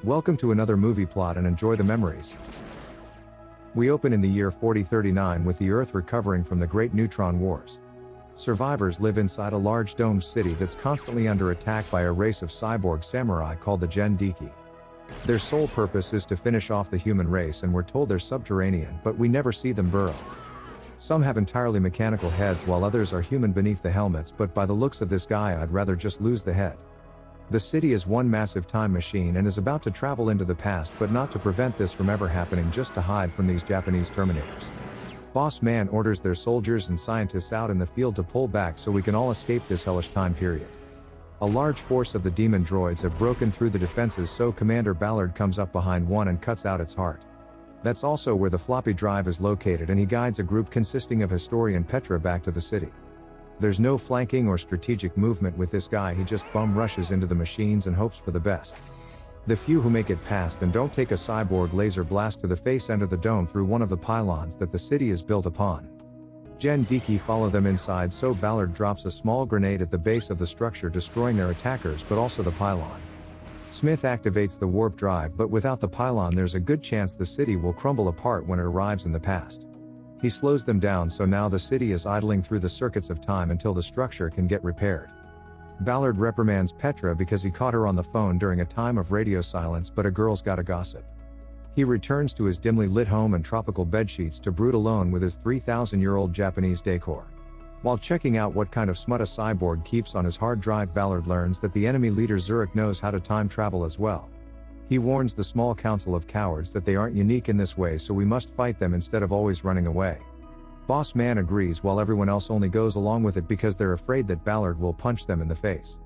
Welcome to another movie plot and enjoy the memories. We open in the year 4039 with the Earth recovering from the Great Neutron Wars. Survivors live inside a large domed city that's constantly under attack by a race of cyborg samurai called the Gen Diki. Their sole purpose is to finish off the human race, and we're told they're subterranean, but we never see them burrow. Some have entirely mechanical heads while others are human beneath the helmets, but by the looks of this guy I'd rather just lose the head. The city is one massive time machine and is about to travel into the past, but not to prevent this from ever happening, just to hide from these Japanese Terminators. Boss Man orders their soldiers and scientists out in the field to pull back so we can all escape this hellish time period. A large force of the demon droids have broken through the defenses, so Commander Ballard comes up behind one and cuts out its heart. That's also where the floppy drive is located, and he guides a group consisting of historian Petra back to the city. There's no flanking or strategic movement with this guy, he just bum rushes into the machines and hopes for the best. The few who make it past and don't take a cyborg laser blast to the face enter the dome through one of the pylons that the city is built upon. Gen Diki follow them inside, so Ballard drops a small grenade at the base of the structure, destroying their attackers but also the pylon. Smith activates the warp drive, but without the pylon there's a good chance the city will crumble apart when it arrives in the past. He slows them down, so now the city is idling through the circuits of time until the structure can get repaired. Ballard reprimands Petra because he caught her on the phone during a time of radio silence, but a girl's gotta gossip. He returns to his dimly lit home and tropical bedsheets to brood alone with his 3,000-year-old Japanese decor. While checking out what kind of smut a cyborg keeps on his hard drive, Ballard learns that the enemy leader Zurich knows how to time travel as well. He warns the small council of cowards that they aren't unique in this way, so we must fight them instead of always running away. Boss Man agrees, while everyone else only goes along with it because they're afraid that Ballard will punch them in the face.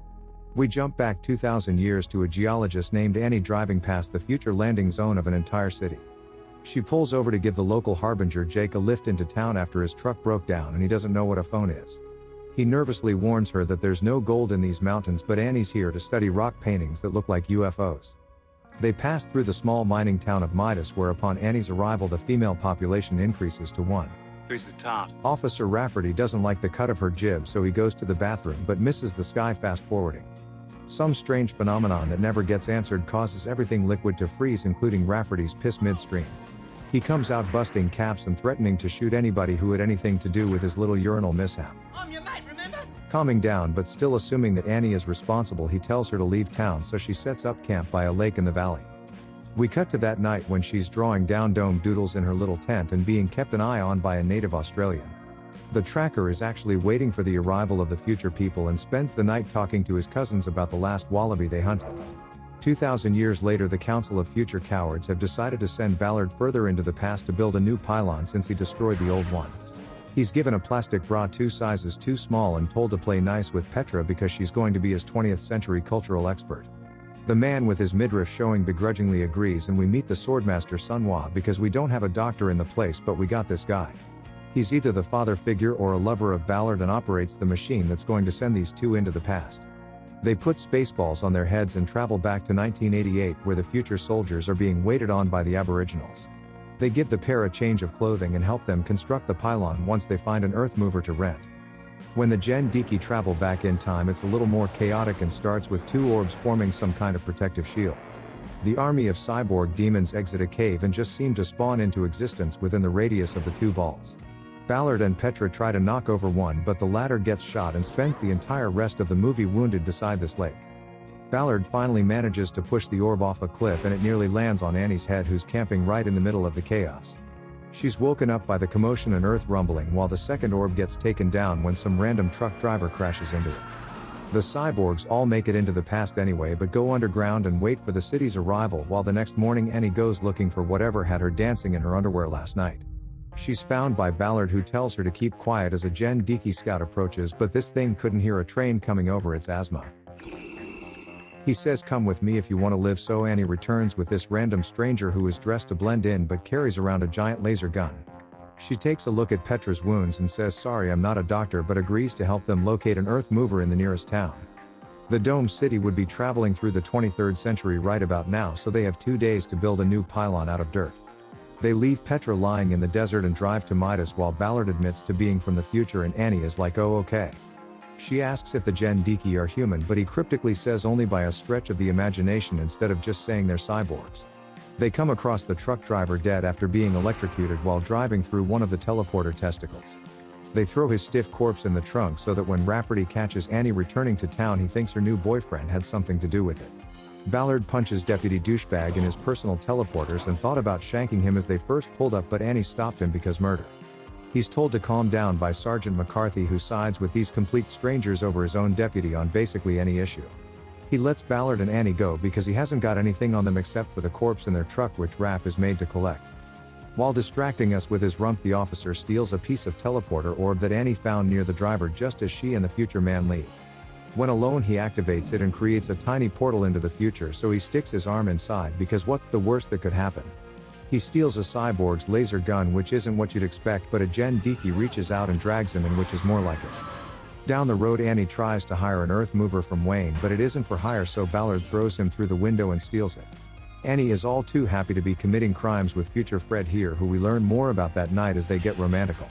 We jump back 2,000 years to a geologist named Annie driving past the future landing zone of an entire city. She pulls over to give the local harbinger Jake a lift into town after his truck broke down and he doesn't know what a phone is. He nervously warns her that there's no gold in these mountains, but Annie's here to study rock paintings that look like UFOs. They pass through the small mining town of Midas, where upon Annie's arrival the female population increases to 1. Who's the tart? Officer Rafferty doesn't like the cut of her jib, so he goes to the bathroom but misses the sky fast forwarding. Some strange phenomenon that never gets answered causes everything liquid to freeze, including Rafferty's piss midstream. He comes out busting caps and threatening to shoot anybody who had anything to do with his little urinal mishap. I'm your mate, remember? Calming down but still assuming that Annie is responsible, he tells her to leave town, so she sets up camp by a lake in the valley. We cut to that night when she's drawing down dome doodles in her little tent and being kept an eye on by a native Australian. The tracker is actually waiting for the arrival of the future people and spends the night talking to his cousins about the last wallaby they hunted. 2,000 years later, the Council of Future Cowards have decided to send Ballard further into the past to build a new pylon since he destroyed the old one. He's given a plastic bra 2 sizes too small and told to play nice with Petra because she's going to be his 20th century cultural expert. The man with his midriff showing begrudgingly agrees, and we meet the swordmaster Sunwa because we don't have a doctor in the place, but we got this guy. He's either the father figure or a lover of Ballard and operates the machine that's going to send these two into the past. They put spaceballs on their heads and travel back to 1988, where the future soldiers are being waited on by the Aboriginals. They give the pair a change of clothing and help them construct the pylon once they find an earth mover to rent. When the Gen Diki travel back in time, it's a little more chaotic and starts with 2 orbs forming some kind of protective shield. The army of cyborg demons exit a cave and just seem to spawn into existence within the radius of the 2 balls. Ballard and Petra try to knock over one, but the latter gets shot and spends the entire rest of the movie wounded beside this lake. Ballard finally manages to push the orb off a cliff and it nearly lands on Annie's head, who's camping right in the middle of the chaos. She's woken up by the commotion and earth rumbling, while the second orb gets taken down when some random truck driver crashes into it. The cyborgs all make it into the past anyway, but go underground and wait for the city's arrival, while the next morning Annie goes looking for whatever had her dancing in her underwear last night. She's found by Ballard, who tells her to keep quiet as a Gen Diki scout approaches, but this thing couldn't hear a train coming over its asthma. He says, "Come with me if you want to live," so Annie returns with this random stranger who is dressed to blend in but carries around a giant laser gun. She takes a look at Petra's wounds and says, "Sorry, I'm not a doctor," but agrees to help them locate an earth mover in the nearest town. The Dome City would be traveling through the 23rd century right about now, so they have 2 days to build a new pylon out of dirt. They leave Petra lying in the desert and drive to Midas, while Ballard admits to being from the future and Annie is like, "Oh okay." She asks if the Gen Diki are human, but he cryptically says only by a stretch of the imagination instead of just saying they're cyborgs. They come across the truck driver dead after being electrocuted while driving through one of the teleporter testicles. They throw his stiff corpse in the trunk so that when Rafferty catches Annie returning to town, he thinks her new boyfriend had something to do with it. Ballard punches Deputy Douchebag in his personal teleporters and thought about shanking him as they first pulled up, but Annie stopped him because murder. He's told to calm down by Sergeant McCarthy, who sides with these complete strangers over his own deputy on basically any issue. He lets Ballard and Annie go because he hasn't got anything on them except for the corpse in their truck, which Raff is made to collect. While distracting us with his rump, the officer steals a piece of teleporter orb that Annie found near the driver just as she and the future man leave. When alone, he activates it and creates a tiny portal into the future, so he sticks his arm inside because what's the worst that could happen? He steals a cyborg's laser gun, which isn't what you'd expect, but a Gen Diki reaches out and drags him in, which is more like it. Down the road, Annie tries to hire an earth mover from Wayne, but it isn't for hire, so Ballard throws him through the window and steals it. Annie is all too happy to be committing crimes with future Fred here, who we learn more about that night as they get romantical.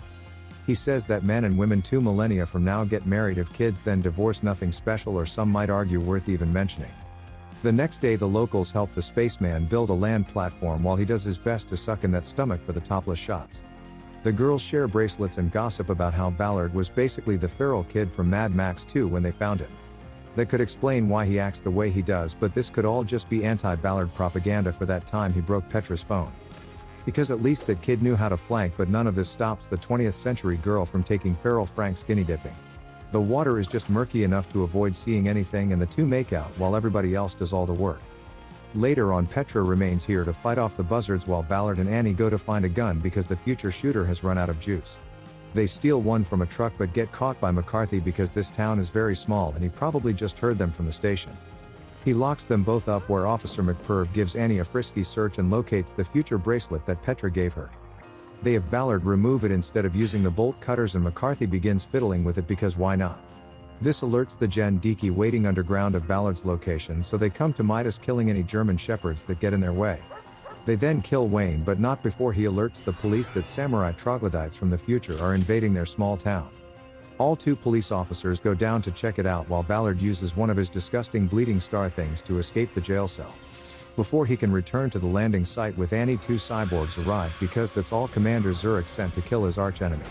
He says that men and women 2 millennia from now get married, have kids, then divorce, nothing special, or some might argue worth even mentioning. The next day, the locals help the spaceman build a land platform while he does his best to suck in that stomach for the topless shots. The girls share bracelets and gossip about how Ballard was basically the feral kid from Mad Max 2 when they found him. That could explain why he acts the way he does, but this could all just be anti-Ballard propaganda for that time he broke Petra's phone. Because at least that kid knew how to flank, but none of this stops the 20th century girl from taking feral Frank skinny dipping. The water is just murky enough to avoid seeing anything, and the two make out while everybody else does all the work. Later on, Petra remains here to fight off the buzzards while Ballard and Annie go to find a gun because the future shooter has run out of juice. They steal one from a truck but get caught by McCarthy because this town is very small and he probably just heard them from the station. He locks them both up, where Officer McPerv gives Annie a frisky search and locates the future bracelet that Petra gave her. They have Ballard remove it instead of using the bolt cutters, and McCarthy begins fiddling with it because why not? This alerts the Gen Diki waiting underground of Ballard's location, so they come to Midas, killing any German shepherds that get in their way. They then kill Wayne, but not before he alerts the police that samurai troglodytes from the future are invading their small town. All 2 police officers go down to check it out while Ballard uses one of his disgusting bleeding star things to escape the jail cell. Before he can return to the landing site with Annie, 2 cyborgs arrive because that's all Commander Zurich sent to kill his archenemy.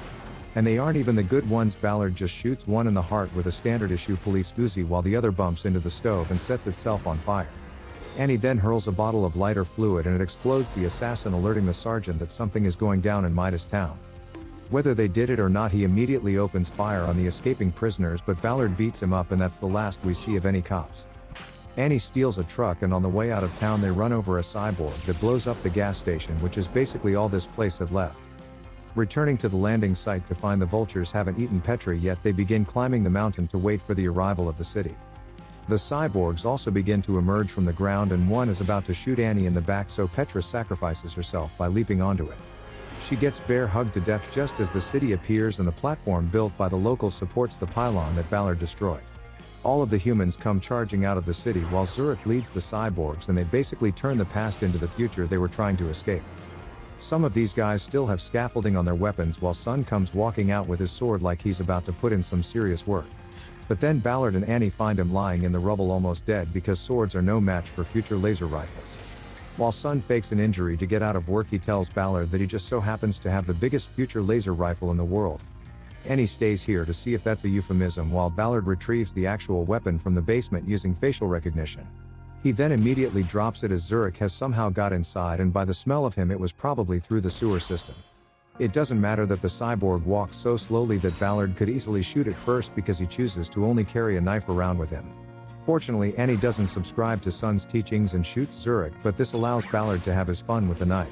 And they aren't even the good ones. Ballard just shoots one in the heart with a standard issue police Uzi while the other bumps into the stove and sets itself on fire. Annie then hurls a bottle of lighter fluid and it explodes the assassin, alerting the sergeant that something is going down in Midas town. Whether they did it or not, he immediately opens fire on the escaping prisoners, but Ballard beats him up and that's the last we see of any cops. Annie steals a truck, and on the way out of town they run over a cyborg that blows up the gas station, which is basically all this place had left. Returning to the landing site to find the vultures haven't eaten Petra yet, they begin climbing the mountain to wait for the arrival of the city. The cyborgs also begin to emerge from the ground, and one is about to shoot Annie in the back, so Petra sacrifices herself by leaping onto it. She gets bear hugged to death just as the city appears, and the platform built by the locals supports the pylon that Ballard destroyed. All of the humans come charging out of the city while Zurich leads the cyborgs, and they basically turn the past into the future they were trying to escape. Some of these guys still have scaffolding on their weapons while Sun comes walking out with his sword like he's about to put in some serious work. But then Ballard and Annie find him lying in the rubble almost dead because swords are no match for future laser rifles. While Sun fakes an injury to get out of work, he tells Ballard that he just so happens to have the biggest future laser rifle in the world. Annie stays here to see if that's a euphemism while Ballard retrieves the actual weapon from the basement using facial recognition. He then immediately drops it as Zurich has somehow got inside, and by the smell of him it was probably through the sewer system. It doesn't matter that the cyborg walks so slowly that Ballard could easily shoot it first because he chooses to only carry a knife around with him. Fortunately, Annie doesn't subscribe to Sun's teachings and shoots Zurich, but this allows Ballard to have his fun with the knife.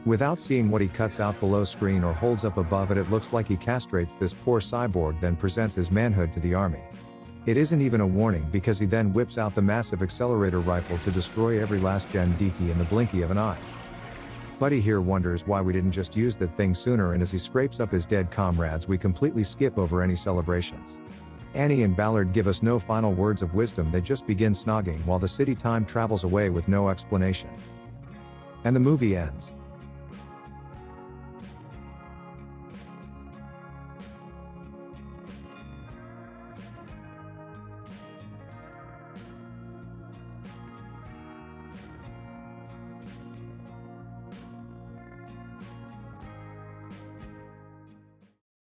Without seeing what he cuts out below screen or holds up above it, it looks like he castrates this poor cyborg, then presents his manhood to the army. It isn't even a warning because he then whips out the massive accelerator rifle to destroy every last Gen Diki in the blinky of an eye. Buddy here wonders why we didn't just use that thing sooner, and as he scrapes up his dead comrades, we completely skip over any celebrations. Annie and Ballard give us no final words of wisdom, they just begin snogging while the city time travels away with no explanation. And the movie ends.